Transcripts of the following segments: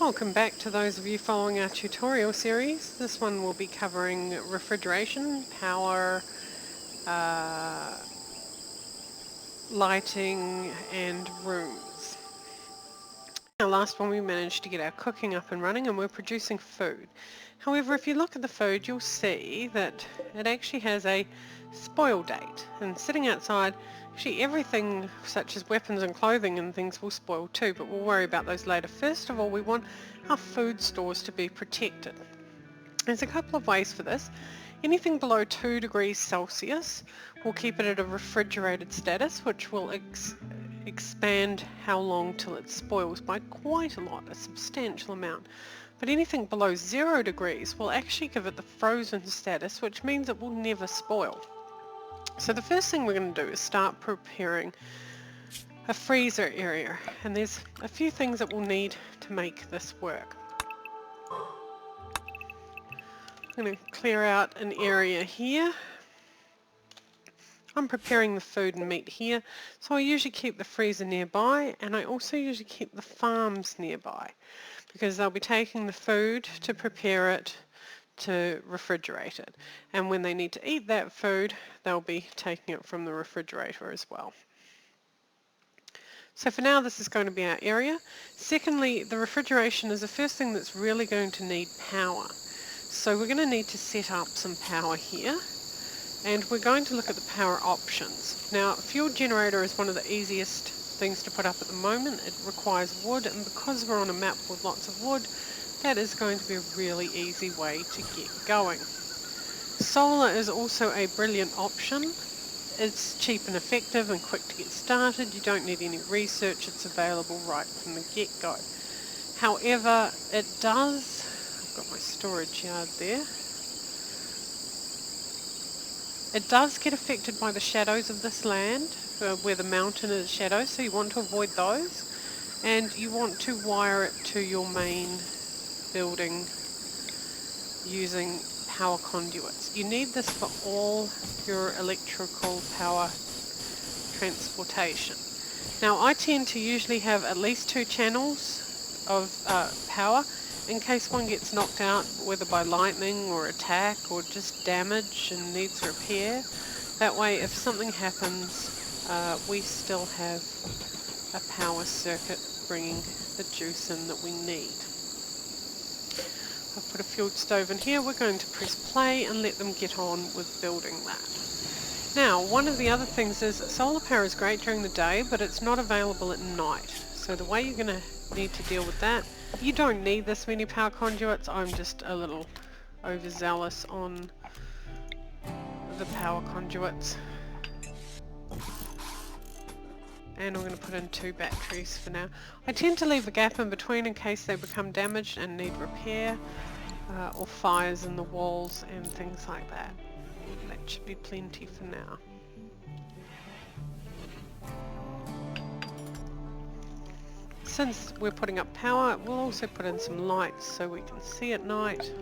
Welcome back to those of you following our tutorial series. This one will be covering refrigeration, power, lighting and rooms. Our last one we managed to get our cooking up and running and we're producing food. However, if you look at the food you'll see that it actually has a spoil date, and sitting outside actually everything such as weapons and clothing and things will spoil too, but we'll worry about those later. First of all, we want our food stores to be protected. There's a couple of ways for this. Anything below 2 degrees Celsius will keep it at a refrigerated status, which will expand how long till it spoils by quite a lot, a substantial amount. But anything below 0 degrees will actually give it the frozen status, which means it will never spoil. So the first thing we're going to do is start preparing a freezer area, and there's a few things that we'll need to make this work. I'm going to clear out an area here. I'm preparing the food and meat here, so I usually keep the freezer nearby, and I also usually keep the farms nearby because they'll be taking the food to prepare it to refrigerate it, and when they need to eat that food they'll be taking it from the refrigerator as well. So for now this is going to be our area. Secondly, the refrigeration is the first thing that's really going to need power. So we're going to need to set up some power here, and we're going to look at the power options. Now, fuel generator is one of the easiest things to put up at the moment. It requires wood, and because we're on a map with lots of wood, that is going to be a really easy way to get going. Solar is also a brilliant option. It's cheap and effective and quick to get started. You don't need any research. It's available right from the get-go. However, it does, I've got my storage yard there, it does get affected by the shadows of this land, where the mountain is shadows, so you want to avoid those, and you want to wire it to your main building using power conduits. You need this for all your electrical power transportation. Now I tend to usually have at least 2 channels of power in case one gets knocked out, whether by lightning or attack or just damage and needs repair. That way if something happens we still have a power circuit bringing the juice in that we need. I've put a fuel stove in here. We're going to press play and let them get on with building that. Now, one of the other things is solar power is great during the day, but it's not available at night. So the way you're going to need to deal with that, you don't need this many power conduits. I'm just a little overzealous on the power conduits. And I'm going to put in 2 batteries for now. I tend to leave a gap in between in case they become damaged and need repair, or fires in the walls and things like that. That should be plenty for now. Since we're putting up power, we'll also put in some lights so we can see at night.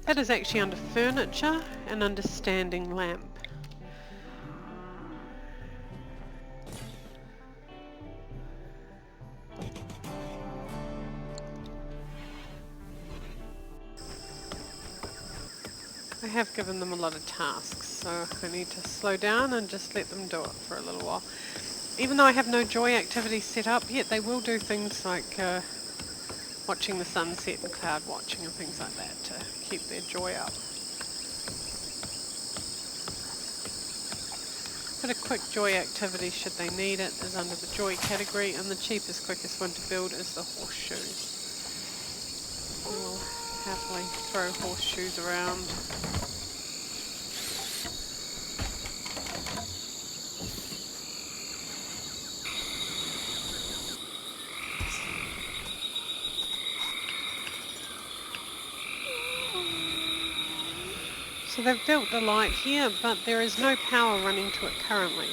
That is actually under furniture and under standing lamp. I have given them a lot of tasks, so I need to slow down and just let them do it for a little while. Even though I have no joy activities set up yet, they will do things like watching the sunset and cloud watching and things like that to keep their joy up. But a quick joy activity, should they need it, is under the joy category, and the cheapest, quickest one to build is the horseshoes. We'll happily throw horseshoes around. So they've built the light here, but there is no power running to it currently,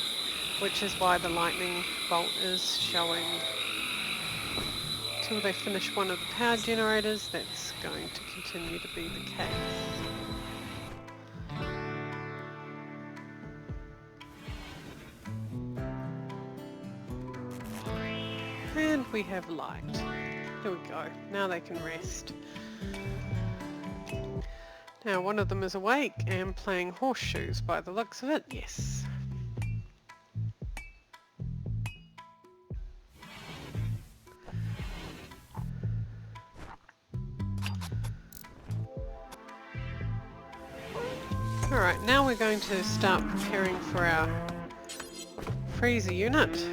which is why the lightning bolt is showing. Until they finish one of the power generators, that's going to continue to be the case. And we have light. There we go. Now they can rest. Now one of them is awake and playing horseshoes by the looks of it. Yes. Alright, now we're going to start preparing for our freezer unit.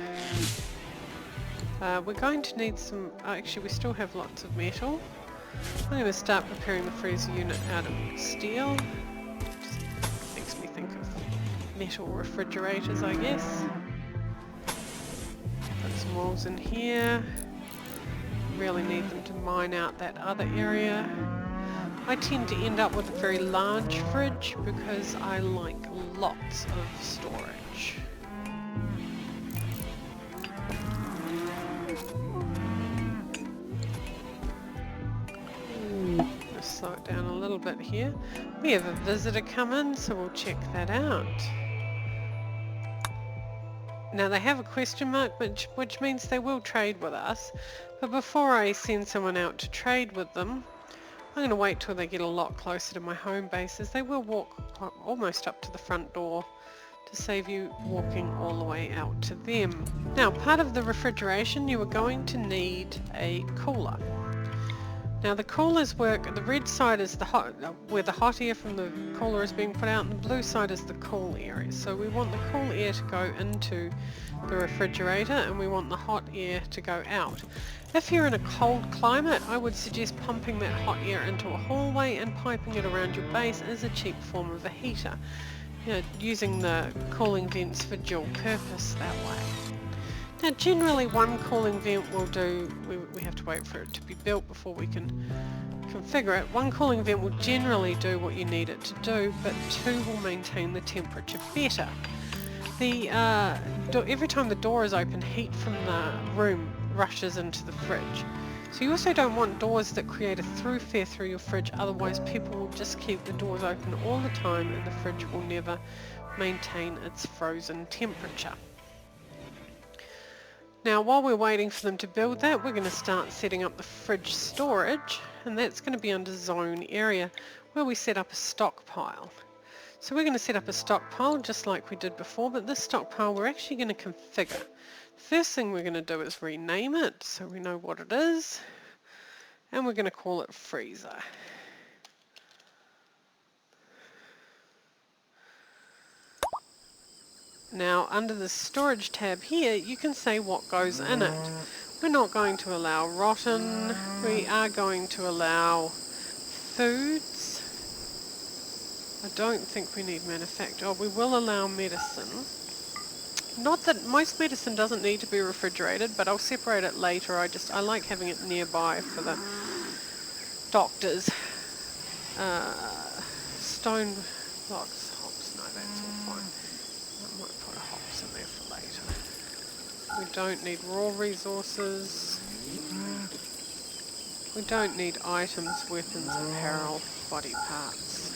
We're going to need some... actually, we still have lots of metal. I'm going to start preparing the freezer unit out of steel. Just makes me think of metal refrigerators, I guess. Put some walls in here. Really need them to mine out that other area. I tend to end up with a very large fridge because I like lots of storage. Just slow it down a little bit here. We have a visitor come in, so we'll check that out. Now they have a question mark, which means they will trade with us. But before I send someone out to trade with them, I'm going to wait till they get a lot closer to my home base, as they will walk almost up to the front door to save you walking all the way out to them. Now, part of the refrigeration, you are going to need a cooler. Now the coolers work, the red side is the hot, where the hot air from the cooler is being put out, and the blue side is the cool area. So we want the cool air to go into the refrigerator and we want the hot air to go out. If you're in a cold climate, I would suggest pumping that hot air into a hallway and piping it around your base as a cheap form of a heater. You know, using the cooling vents for dual purpose that way. Now generally one cooling vent will do, we have to wait for it to be built before we can configure it. One cooling vent will generally do what you need it to do, but two will maintain the temperature better. Every time the door is open, heat from the room rushes into the fridge. So you also don't want doors that create a throughfare through your fridge, otherwise people will just keep the doors open all the time and the fridge will never maintain its frozen temperature. Now while we're waiting for them to build that, we're going to start setting up the fridge storage, and that's going to be under zone area where we set up a stockpile. So we're going to set up a stockpile just like we did before, but this stockpile we're actually going to configure. First thing we're going to do is rename it so we know what it is, and we're going to call it freezer. Now under the storage tab here you can say what goes in it. We're not going to allow rotten, we are going to allow foods. I don't think we need manufacture. Oh, we will allow medicine. Not that most medicine doesn't need to be refrigerated, but I'll separate it later. I like having it nearby for the doctors. Stone blocks, hops, no, that's all fine. I might put hops in there for later. We don't need raw resources. We don't need items, weapons, apparel, body parts.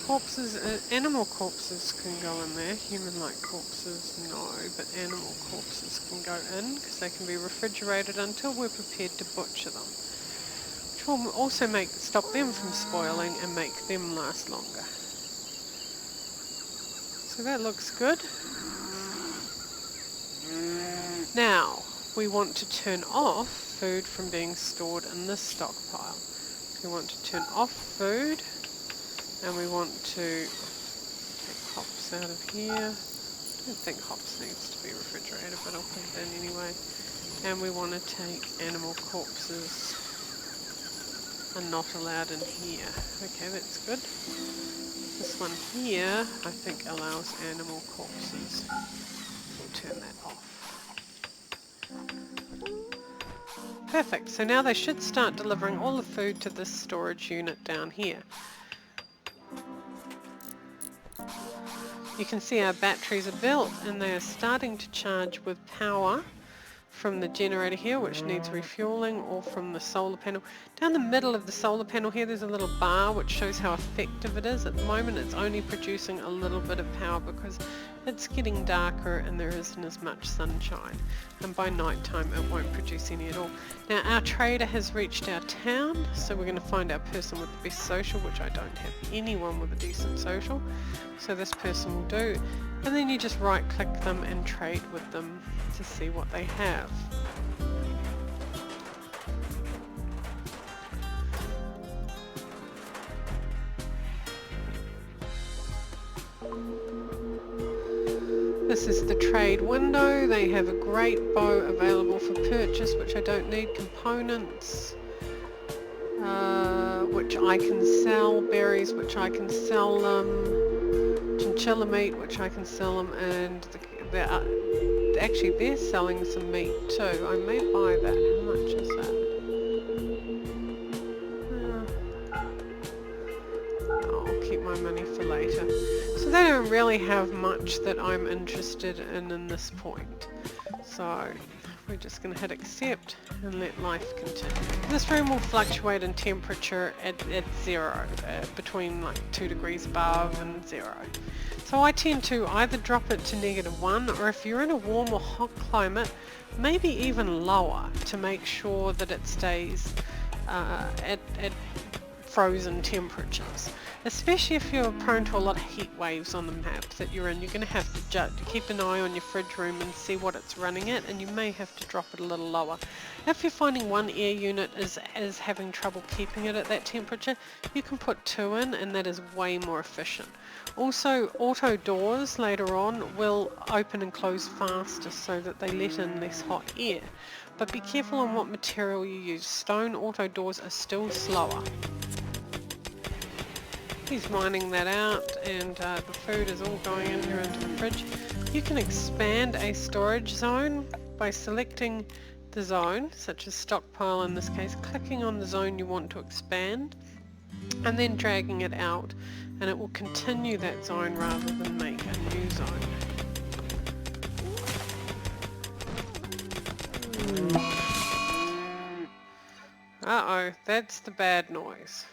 Corpses, animal corpses can go in there. Human-like corpses, no, but animal corpses can go in because they can be refrigerated until we're prepared to butcher them, which will also stop them from spoiling and make them last longer. So that looks good. Now we want to turn off food from being stored in this stockpile. We want to turn off food. And we want to take hops out of here. I don't think hops needs to be refrigerated, but I'll put it in anyway. And we want to take animal corpses are not allowed in here. Okay, that's good. This one here, I think, allows animal corpses. We'll turn that off. Perfect. So now they should start delivering all the food to this storage unit down here. You can see our batteries are built and they are starting to charge with power from the generator here, which needs refueling, or from the solar panel. Down the middle of the solar panel here, there's a little bar which shows how effective it is. At the moment it's only producing a little bit of power because it's getting darker and there isn't as much sunshine, and by night time it won't produce any at all. Now our trader has reached our town, so we're going to find our person with the best social, which I don't have anyone with a decent social, so this person will do. And then you just right click them and trade with them to see what they have. This is the trade window. They have a great bow available for purchase, which I don't need, components, which I can sell, berries, which I can sell them, chinchilla meat, which I can sell them, and actually they're selling some meat too. I may buy that. How much is that? I'll keep my money for later. So they don't really have much that I'm interested in this point. So we're just going to hit accept and let life continue. This room will fluctuate in temperature at 0, between like 2 degrees above and 0. So I tend to either drop it to -1, or if you're in a warm or hot climate, maybe even lower to make sure that it stays at frozen temperatures. Especially if you're prone to a lot of heat waves on the map that you're in, you're going to have to keep an eye on your fridge room and see what it's running at, and you may have to drop it a little lower. If you're finding one air unit is having trouble keeping it at that temperature, you can put 2 in, and that is way more efficient. Also, auto doors later on will open and close faster so that they let in less hot air. But be careful on what material you use. Stone auto doors are still slower. He's mining that out, and the food is all going in here into the fridge. You can expand a storage zone by selecting the zone, such as stockpile in this case, clicking on the zone you want to expand, and then dragging it out, and it will continue that zone rather than make a new zone. Uh-oh, that's the bad noise.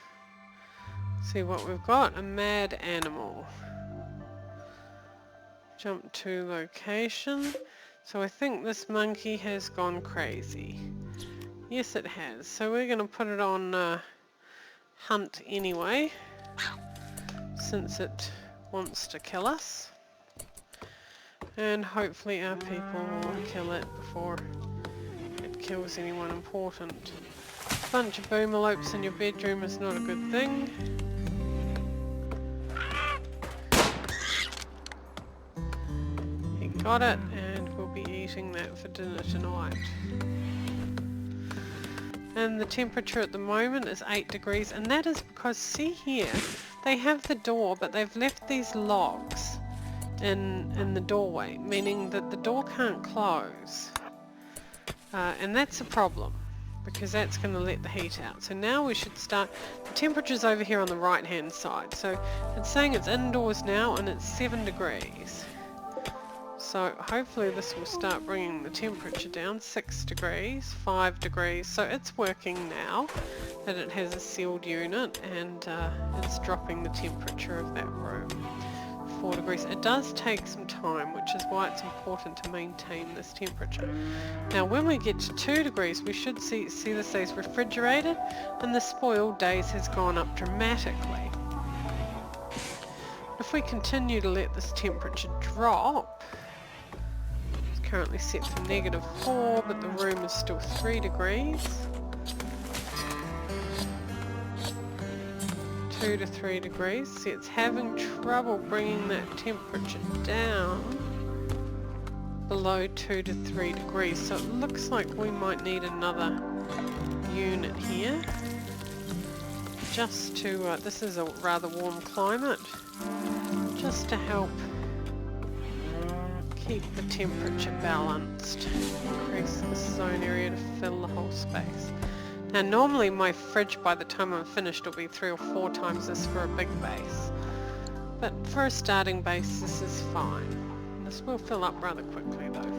See what we've got, a mad animal. Jump to location. So I think this monkey has gone crazy. Yes, it has. So we're going to put it on hunt anyway, since it wants to kill us. And hopefully our people will kill it before it kills anyone important. A bunch of boomalopes in your bedroom is not a good thing. Got it, and we'll be eating that for dinner tonight. And the temperature at the moment is 8 degrees, and that is because, see here, they have the door, but they've left these logs in the doorway, meaning that the door can't close. And that's a problem, because that's going to let the heat out. So now we should start. The temperature's over here on the right hand side, so it's saying it's indoors now, and it's 7 degrees. So hopefully this will start bringing the temperature down. 6 degrees, 5 degrees. So it's working now that it has a sealed unit, and it's dropping the temperature of that room. 4 degrees. It does take some time, which is why it's important to maintain this temperature. Now when we get to 2 degrees, we should see this says refrigerated, and the spoiled days has gone up dramatically. If we continue to let this temperature drop, currently set for -4, but the room is still 3 degrees. 2 to 3 degrees. See, it's having trouble bringing that temperature down below 2 to 3 degrees. So it looks like we might need another unit here. Just to, this is a rather warm climate, just to help keep the temperature balanced. Increase the zone area to fill the whole space. Now normally my fridge by the time I'm finished will be 3 or 4 times this for a big base. But for a starting base this is fine. This will fill up rather quickly though.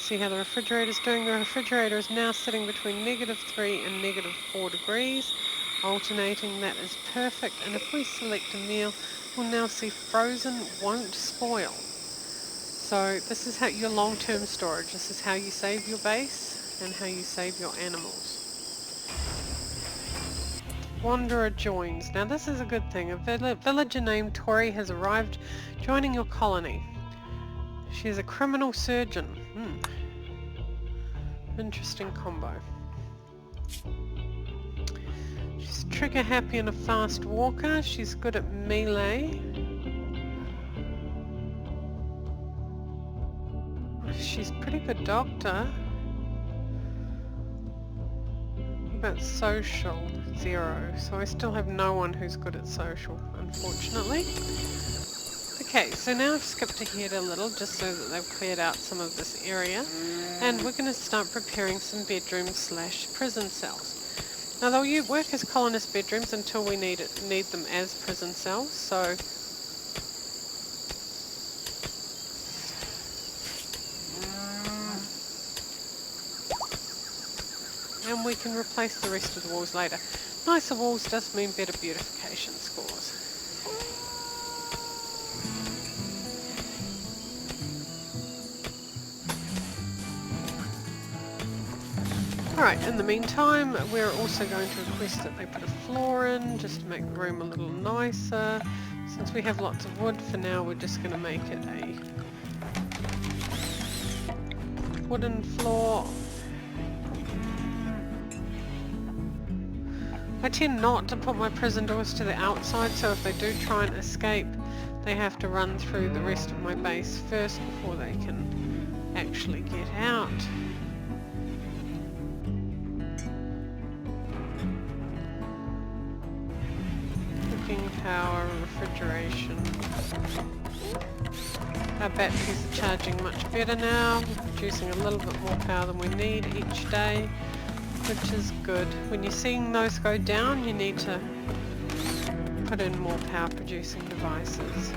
see how the refrigerator is doing. The refrigerator is now sitting between -3 and -4 degrees, alternating. That is perfect. And if we select a meal, we'll now see frozen won't spoil. So this is how your long-term storage. This is how you save your base and how you save your animals. Wanderer joins. Now this is a good thing. A villager named Tori has arrived, joining your colony. She is a criminal surgeon. Interesting combo. She's trigger happy and a fast walker. She's good at melee. She's a pretty good doctor. About social, 0. So I still have no one who's good at social, unfortunately. Okay, so now I've skipped ahead a little just so that they've cleared out some of this area. And we're going to start preparing some bedrooms / prison cells. Now they'll work as colonist bedrooms until we need them as prison cells. So and we can replace the rest of the walls later. Nicer walls does mean better beautification scores. Alright, in the meantime, we're also going to request that they put a floor in, just to make the room a little nicer. Since we have lots of wood, for now we're just going to make it a wooden floor. I tend not to put my prison doors to the outside, so if they do try and escape, they have to run through the rest of my base first before they can actually get out. Cooking power, refrigeration. Our batteries are charging much better now, producing a little bit more power than we need each day, which is good. When you're seeing those go down, you need to put in more power producing devices.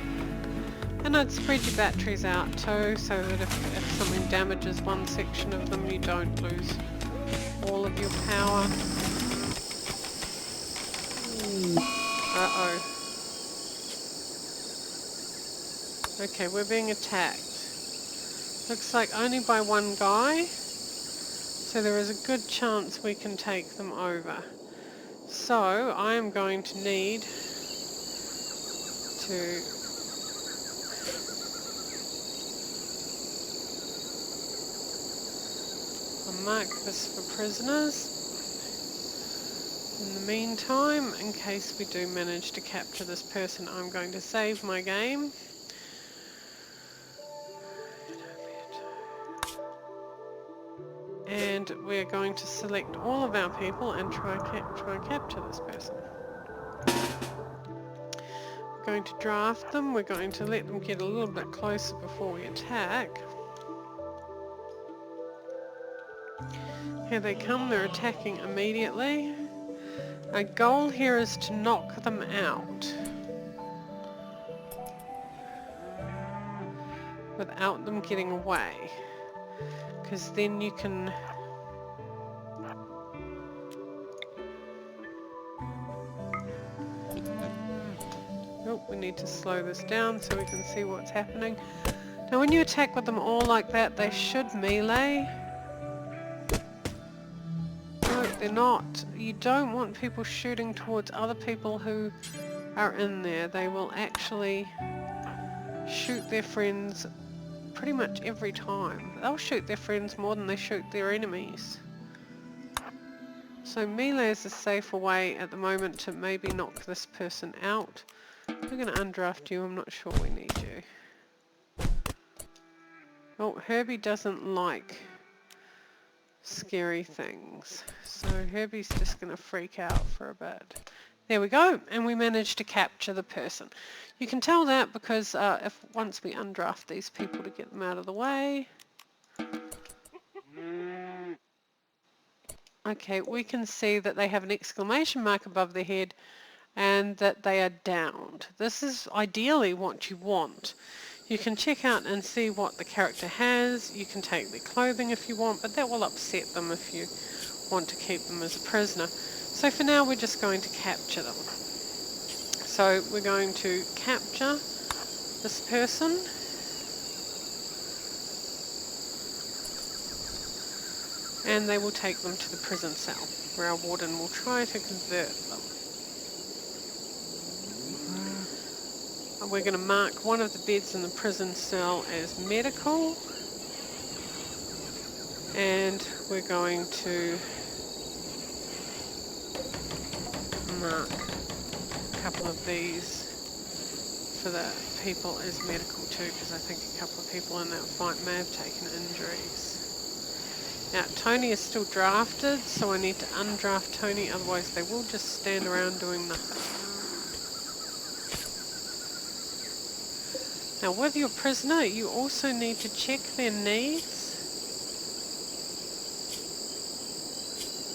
And I'd spread your batteries out too, so that if something damages one section of them, you don't lose all of your power. Uh-oh. Okay, we're being attacked. Looks like only by one guy. So there is a good chance we can take them over. So I am going to need to mark this for prisoners. In the meantime, in case we do manage to capture this person, I'm going to save my game. And we're going to select all of our people and try and capture this person. We're going to draft them. We're going to let them get a little bit closer before we attack. Here they come. They're attacking immediately. Our goal here is to knock them out without them getting away. Because then you can we need to slow this down so we can see what's happening. Now when you attack with them all like that, they should melee. No, they're not. You don't want people shooting towards other people who are in there. They will actually shoot their friends pretty much every time. They'll shoot their friends more than they shoot their enemies. So melee is a safer way at the moment to maybe knock this person out. We're going to undraft you. I'm not sure we need you. Oh, Herbie doesn't like scary things. So Herbie's just going to freak out for a bit. There we go. And we managed to capture the person. You can tell that because once we undraft these people to get them out of the way. Okay, we can see that they have an exclamation mark above their head and that they are downed. This is ideally what you want. You can check out and see what the character has. You can take their clothing if you want, but that will upset them if you want to keep them as a prisoner. So for now we're just going to capture them. So we're going to capture this person. And they will take them to the prison cell, where our warden will try to convert them. And we're going to mark one of the beds in the prison cell as medical. And we're going to mark a couple of these for the people as medical too, because I think a couple of people in that fight may have taken injuries. Now, Tony is still drafted, so I need to undraft Tony, otherwise they will just stand around doing nothing. Now, with your prisoner, you also need to check their needs.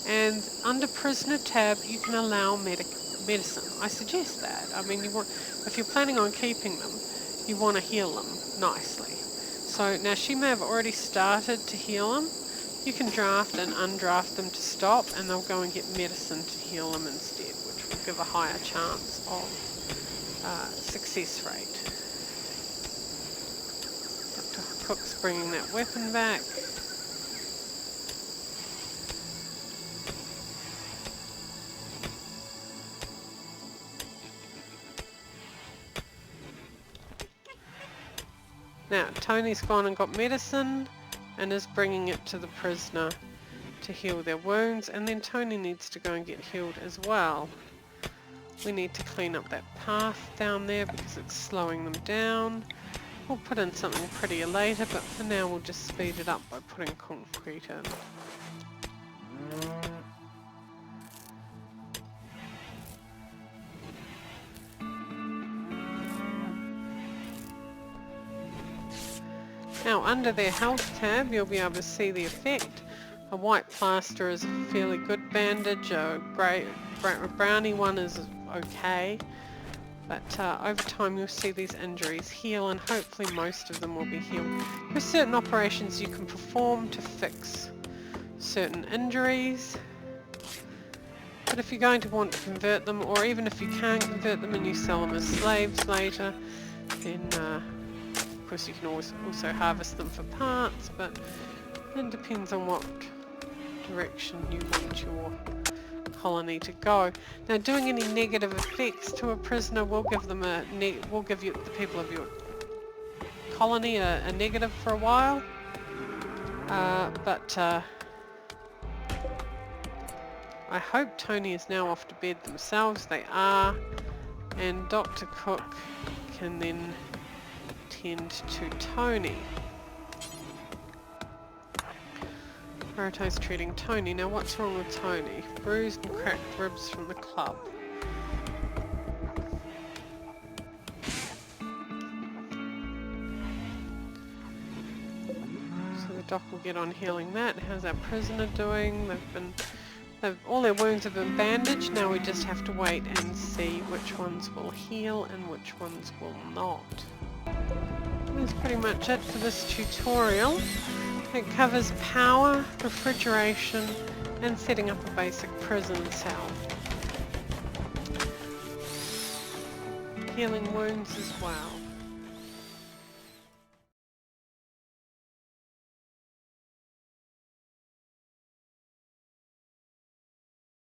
And under prisoner tab, you can allow medicine. I suggest that. I mean, if you're planning on keeping them, you want to heal them nicely. So now she may have already started to heal them. You can draft and undraft them to stop, and they'll go and get medicine to heal them instead, which will give a higher chance of success rate. Dr. Cook's bringing that weapon back. Now, Tony's gone and got medicine and is bringing it to the prisoner to heal their wounds, and then Tony needs to go and get healed as well. We need to clean up that path down there because it's slowing them down. We'll put in something prettier later, but for now we'll just speed it up by putting concrete in. Now under their health tab you'll be able to see the effect. A white plaster is a fairly good bandage, a brownie one is okay, but over time you'll see these injuries heal, and hopefully most of them will be healed. There are certain operations you can perform to fix certain injuries, but if you're going to want to convert them, or even if you can't convert them and you sell them as slaves later, then of course you can also harvest them for parts, but it depends on what direction you want your colony to go. Now, doing any negative effects to a prisoner will give them the people of your colony a negative for a while, but I hope Tony is now off to bed themselves. They are, and Dr. Cook can then tend to Tony. Naruto's treating Tony. Now what's wrong with Tony? Bruised and cracked ribs from the club. So the doc will get on healing that. How's our prisoner doing? All their wounds have been bandaged. Now we just have to wait and see which ones will heal and which ones will not. That's pretty much it for this tutorial. It covers power, refrigeration, and setting up a basic prison cell. Healing wounds as well.